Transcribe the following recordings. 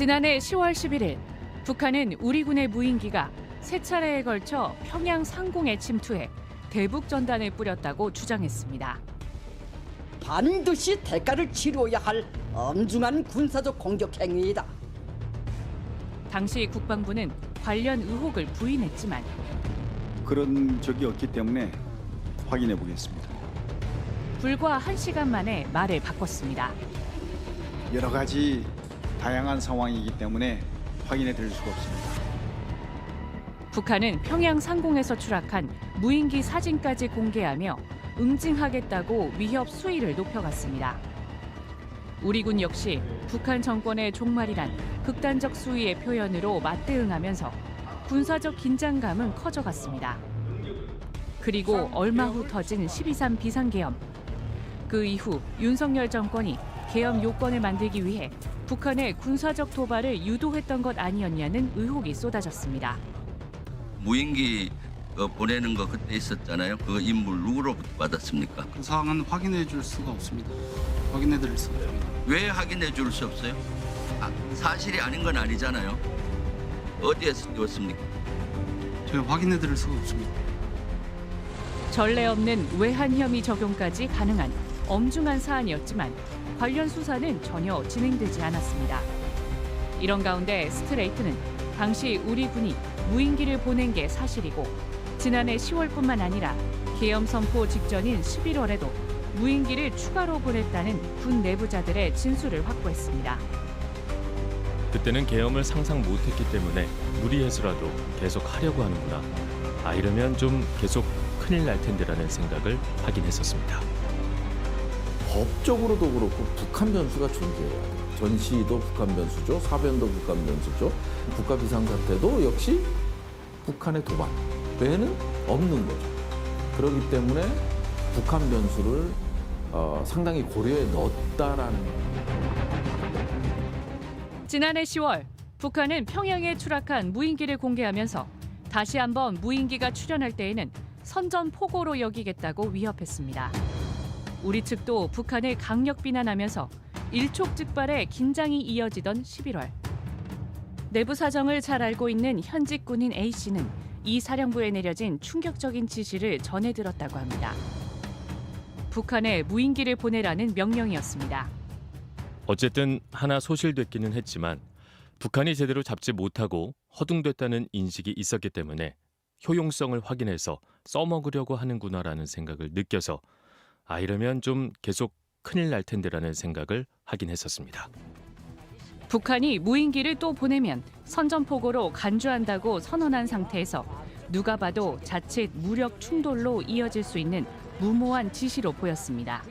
지난해 10월 11일 북한은 우리 군의 무인기가 세 차례에 걸쳐 평양 상공에 침투해 대북 전단을 뿌렸다고 주장했습니다. 반드시 대가를 치러야 할 엄중한 군사적 공격 행위이다. 당시 국방부는 관련 의혹을 부인했지만 그런 적이 없기 때문에 확인해 보겠습니다. 불과 1시간 만에 말을 바꿨습니다. 여러 가지 다양한 상황이기 때문에 확인해 드릴 수가 없습니다. 북한은 평양 상공에서 추락한 무인기 사진까지 공개하며 응징하겠다고 위협 수위를 높여갔습니다. 우리 군 역시 북한 정권의 종말이란 극단적 수위의 표현으로 맞대응하면서 군사적 긴장감은 커져갔습니다. 그리고 얼마 후 터진 12.3 비상계엄. 그 이후 윤석열 정권이 계엄 요건을 만들기 위해 북한의 군사적 도발을 유도했던 것 아니었냐는 의혹이 쏟아졌습니다. 무인기 보내는 거 그때 있었잖아요. 그 인물 누구로부터 받았습니까? 그 사항은 확인해 줄 수가 없습니다. 확인해 드릴 수가 없습니다. 왜 확인해 줄 수 없어요? 사실이 아닌 건 아니잖아요. 어디에서 띄웠습니까? 제가 확인해 드릴 수가 없습니다. 전례 없는 외환 혐의 적용까지 가능한 엄중한 사안이었지만 관련 수사는 전혀 진행되지 않았습니다. 이런 가운데 스트레이트는 당시 우리 군이 무인기를 보낸 게 사실이고 지난해 10월뿐만 아니라 계엄 선포 직전인 11월에도 무인기를 추가로 보냈다는 군 내부자들의 진술을 확보했습니다. 그때는 계엄을 상상 못했기 때문에 무리해서라도 계속 하려고 하는구나. 이러면 좀 계속 큰일 날 텐데라는 생각을 하긴 했었습니다. 법적으로도 그렇고 북한 변수가 존재해요. 전시도 북한 변수죠. 사변도 북한 변수죠. 국가 비상사태도 역시 북한의 도발 외에는 없는 거죠. 그렇기 때문에 북한 변수를 상당히 고려에 넣었다라는. 지난해 10월 북한은 평양에 추락한 무인기를 공개하면서 다시 한번 무인기가 출현할 때에는 선전포고로 여기겠다고 위협했습니다. 우리 측도 북한을 강력 비난하면서 일촉즉발의 긴장이 이어지던 11월. 내부 사정을 잘 알고 있는 현직 군인 A씨는 이 사령부에 내려진 충격적인 지시를 전해 들었다고 합니다. 북한에 무인기를 보내라는 명령이었습니다. 어쨌든 하나 소실됐기는 했지만 북한이 제대로 잡지 못하고 허둥댔다는 인식이 있었기 때문에 효용성을 확인해서 써먹으려고 하는구나라는 생각을 느껴서 이러면 좀 계속 큰일 날 텐데라는 생각을 하긴 했었습니다. 북한이 무인기를 또 보내면 선전포고로 간주한다고 선언한 상태에서 누가 봐도 자칫 무력 충돌로 이어질 수 있는 무모한 지시로 보였습니다.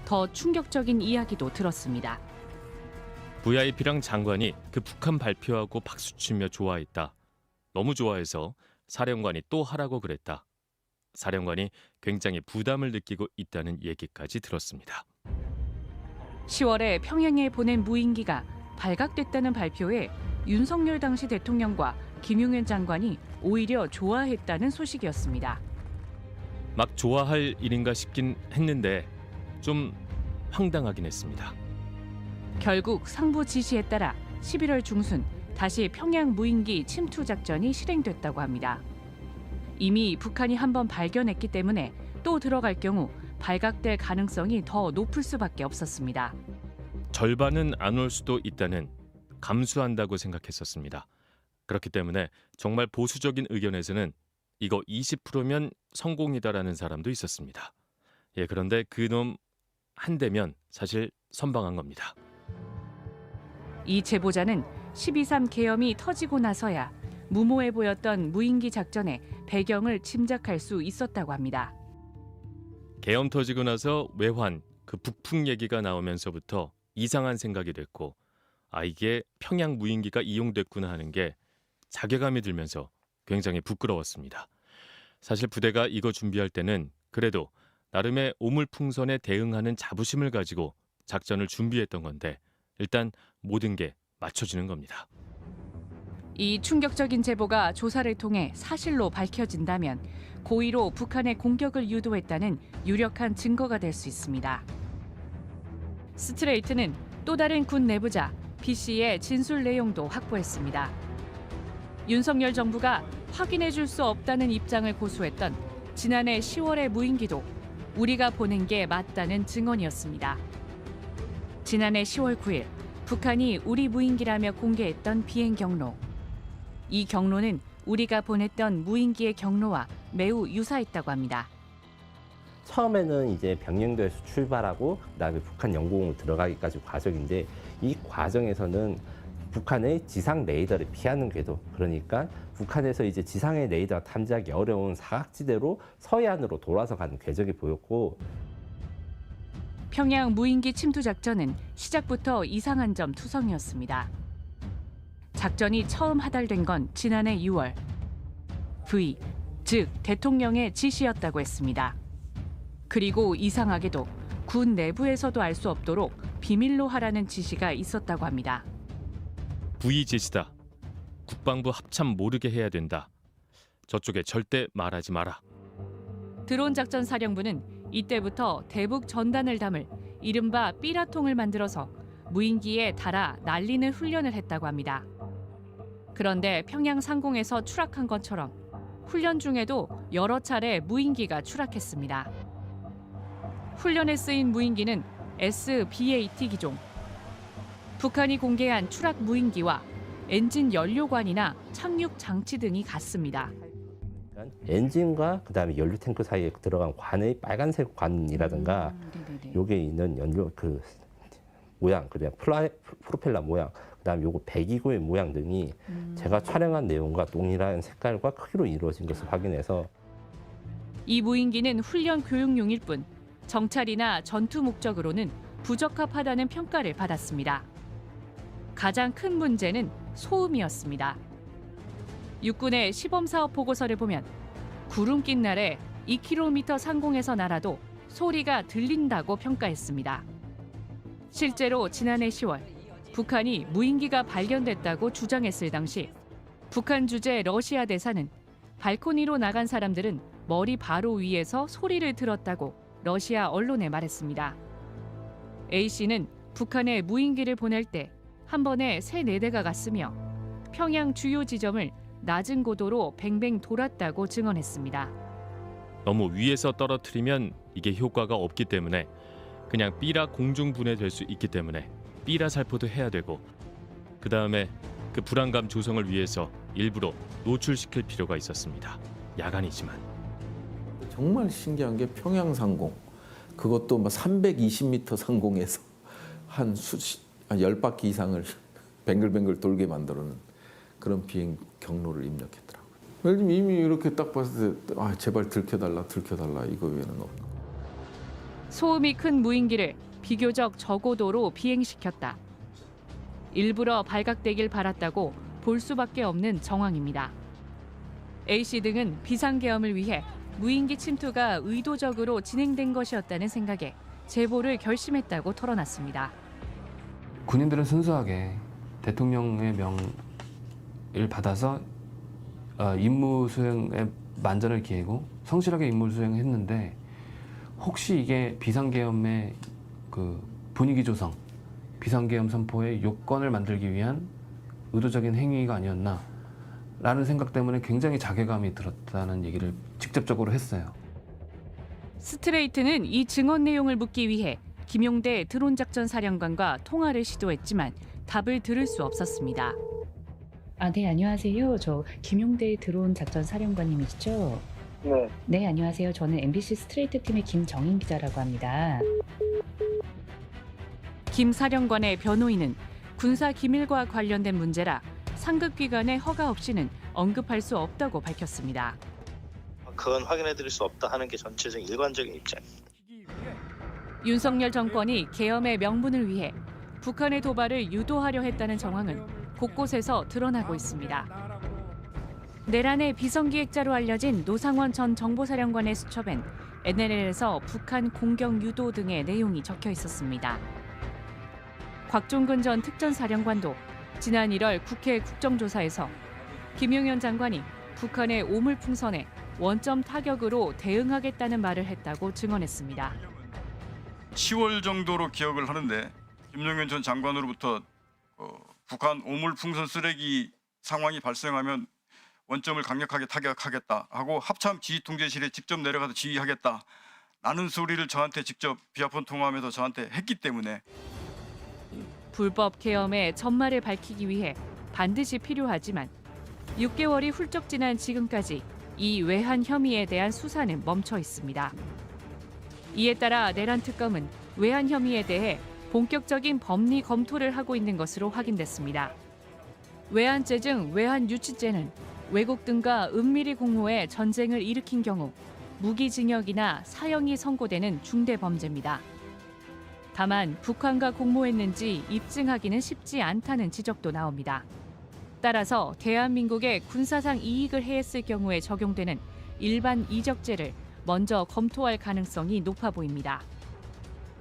더 충격적인 이야기도 들었습니다. VIP랑 장관이 그 북한 발표하고 박수치며 좋아했다. 너무 좋아해서 사령관이 또 하라고 그랬다. 사령관이 굉장히 부담을 느끼고 있다는 얘기까지 들었습니다. 10월에 평양에 보낸 무인기가 발각됐다는 발표에 윤석열 당시 대통령과 김용현 장관이 오히려 좋아했다는 소식이었습니다. 막 좋아할 일인가 싶긴 했는데 좀 황당하긴 했습니다. 결국 상부 지시에 따라 11월 중순 다시 평양 무인기 침투 작전이 실행됐다고 합니다. 이미 북한이 한번 발견했기 때문에 또 들어갈 경우 발각될 가능성이 더 높을 수밖에 없었습니다. 절반은 안 올 수도 있다는 감수한다고 생각했었습니다. 그렇기 때문에 정말 보수적인 의견에서는 이거 20%면 성공이다라는 사람도 있었습니다. 그런데 그놈 한 대면 사실 선방한 겁니다. 이 제보자는 12.3 계엄이 터지고 나서야 무모해 보였던 무인기 작전의 배경을 짐작할 수 있었다고 합니다. 계엄 터지고 나서 외환, 그 북풍 얘기가 나오면서부터 이상한 생각이 됐고 이게 평양 무인기가 이용됐구나 하는 게 자괴감이 들면서 굉장히 부끄러웠습니다. 사실 부대가 이거 준비할 때는 그래도 나름의 오물풍선에 대응하는 자부심을 가지고 작전을 준비했던 건데 일단 모든 게 맞춰지는 겁니다. 이 충격적인 제보가 조사를 통해 사실로 밝혀진다면 고의로 북한의 공격을 유도했다는 유력한 증거가 될 수 있습니다. 스트레이트는 또 다른 군 내부자 B 씨의 진술 내용도 확보했습니다. 윤석열 정부가 확인해 줄 수 없다는 입장을 고수했던 지난해 10월의 무인기도 우리가 보낸 게 맞다는 증언이었습니다. 지난해 10월 9일 북한이 우리 무인기라며 공개했던 비행 경로. 이 경로는 우리가 보냈던 무인기의 경로와 매우 유사했다고 합니다. 처음에는 이제 병영도에서 출발하고 그다음에 북한 영공으로 들어가기까지 과정인데 이 과정에서는 북한의 지상 레이더를 피하는 궤도, 그러니까 북한에서 이제 지상의 레이더가 탐지하기 어려운 사각지대로 서해안으로 돌아서 가는 궤적이 보였고, 평양 무인기 침투 작전은 시작부터 이상한 점 투성이었습니다. 작전이 처음 하달된 건 지난해 6월. V, 즉 대통령의 지시였다고 했습니다. 그리고 이상하게도 군 내부에서도 알 수 없도록 비밀로 하라는 지시가 있었다고 합니다. 부의 지시다. 국방부 합참 모르게 해야 된다. 저쪽에 절대 말하지 마라. 드론 작전 사령부는 이때부터 대북 전단을 담을 이른바 삐라통을 만들어서 무인기에 달아 날리는 훈련을 했다고 합니다. 그런데 평양 상공에서 추락한 것처럼 훈련 중에도 여러 차례 무인기가 추락했습니다. 훈련에 쓰인 무인기는 SBAT 기종. 북한이 공개한 추락 무인기와 엔진 연료관이나 착륙 장치 등이 같습니다. 엔진과 그다음에 연료 탱크 사이에 들어간 관의 빨간색 관이라든가 요게 있는 연료 그 모양, 그냥 프로펠러 모양, 그다음에 요거 배기구의 모양 등이 제가 촬영한 내용과 동일한 색깔과 크기로 이루어진 것을 확인해서 이 무인기는 훈련 교육용일 뿐 정찰이나 전투 목적으로는 부적합하다는 평가를 받았습니다. 가장 큰 문제는 소음이었습니다. 육군의 시범사업 보고서를 보면 구름 낀 날에 2km 상공에서 날아도 소리가 들린다고 평가했습니다. 실제로 지난해 10월 북한이 무인기가 발견됐다고 주장했을 당시 북한 주재 러시아 대사는 발코니로 나간 사람들은 머리 바로 위에서 소리를 들었다고 러시아 언론에 말했습니다. A씨는 북한에 무인기를 보낼 때 한 번에 3-4대가 갔으며 평양 주요 지점을 낮은 고도로 뱅뱅 돌았다고 증언했습니다. 너무 위에서 떨어뜨리면 이게 효과가 없기 때문에 그냥 삐라 공중 분해될 수 있기 때문에 삐라 살포도 해야 되고 그 다음에 그 불안감 조성을 위해서 일부러 노출시킬 필요가 있었습니다. 야간이지만. 정말 신기한 게 평양 상공, 그것도 막 320m 상공에서 한 10바퀴 이상을 뱅글뱅글 돌게 만들어는 그런 비행 경로를 입력했더라고요. 요즘 이미 이렇게 딱 봤을 때 제발 들켜달라 이거 외에는 없는 거예요. 소음이 큰 무인기를 비교적 저고도로 비행시켰다. 일부러 발각되길 바랐다고 볼 수밖에 없는 정황입니다. A씨 등은 비상계엄을 위해 무인기 침투가 의도적으로 진행된 것이었다는 생각에 제보를 결심했다고 털어놨습니다. 군인들은 순수하게 대통령의 명을 받아서 임무 수행에 만전을 기하고 성실하게 임무 수행을 했는데 혹시 이게 비상계엄의 그 분위기 조성, 비상계엄 선포의 요건을 만들기 위한 의도적인 행위가 아니었나라는 생각 때문에 굉장히 자괴감이 들었다는 얘기를 직접적으로 했어요. 스트레이트는 이 증언 내용을 묻기 위해 김용대 드론 작전 사령관과 통화를 시도했지만 답을 들을 수 없었습니다. 네, 안녕하세요. 저 김용대 드론 작전 사령관님이시죠? 네. 네, 안녕하세요. 저는 MBC 스트레이트 팀의 김정인 기자라고 합니다. 김 사령관의 변호인은 군사 기밀과 관련된 문제라 상급기관의 허가 없이는 언급할 수 없다고 밝혔습니다. 그건 확인해드릴 수 없다 하는 게 전체적인 일관적인 입장입니다. 윤석열 정권이 계엄의 명분을 위해 북한의 도발을 유도하려 했다는 정황은 곳곳에서 드러나고 있습니다. 내란의 비선기획자로 알려진 노상원 전 정보사령관의 수첩엔 NLL에서 북한 공격 유도 등의 내용이 적혀 있었습니다. 곽종근 전 특전사령관도 지난 1월 국회 국정조사에서 김용현 장관이 북한의 오물풍선에 원점 타격으로 대응하겠다는 말을 했다고 증언했습니다. 10월 정도로 기억을 하는데 김용현 전 장관으로부터 북한 오물 풍선 쓰레기 상황이 발생하면 원점을 강력하게 타격하겠다 하고 합참 지휘통제실에 직접 내려가서 지휘하겠다 라는 소리를 저한테 직접 비아폰 통화하면서 저한테 했기 때문에 불법 계엄의 전말을 밝히기 위해 반드시 필요하지만 6개월이 훌쩍 지난 지금까지 이 외환 혐의에 대한 수사는 멈춰 있습니다. 이에 따라 내란 특검은 외환 혐의에 대해 본격적인 법리 검토를 하고 있는 것으로 확인됐습니다. 외환죄 중 외환유치죄는 외국 등과 은밀히 공모해 전쟁을 일으킨 경우 무기징역이나 사형이 선고되는 중대 범죄입니다. 다만 북한과 공모했는지 입증하기는 쉽지 않다는 지적도 나옵니다. 따라서 대한민국에 군사상 이익을 해했을 경우에 적용되는 일반 이적죄를 먼저 검토할 가능성이 높아 보입니다.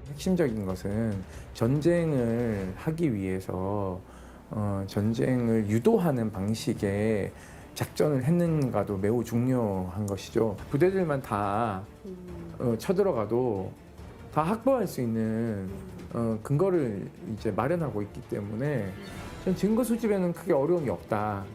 핵심적인 것은 전쟁을 하기 위해서 전쟁을 유도하는 방식의 작전을 했는가도 매우 중요한 것이죠. 부대들만 다 쳐들어가도 다 확보할 수 있는 근거를 이제 마련하고 있기 때문에 전 증거 수집에는 크게 어려움이 없다.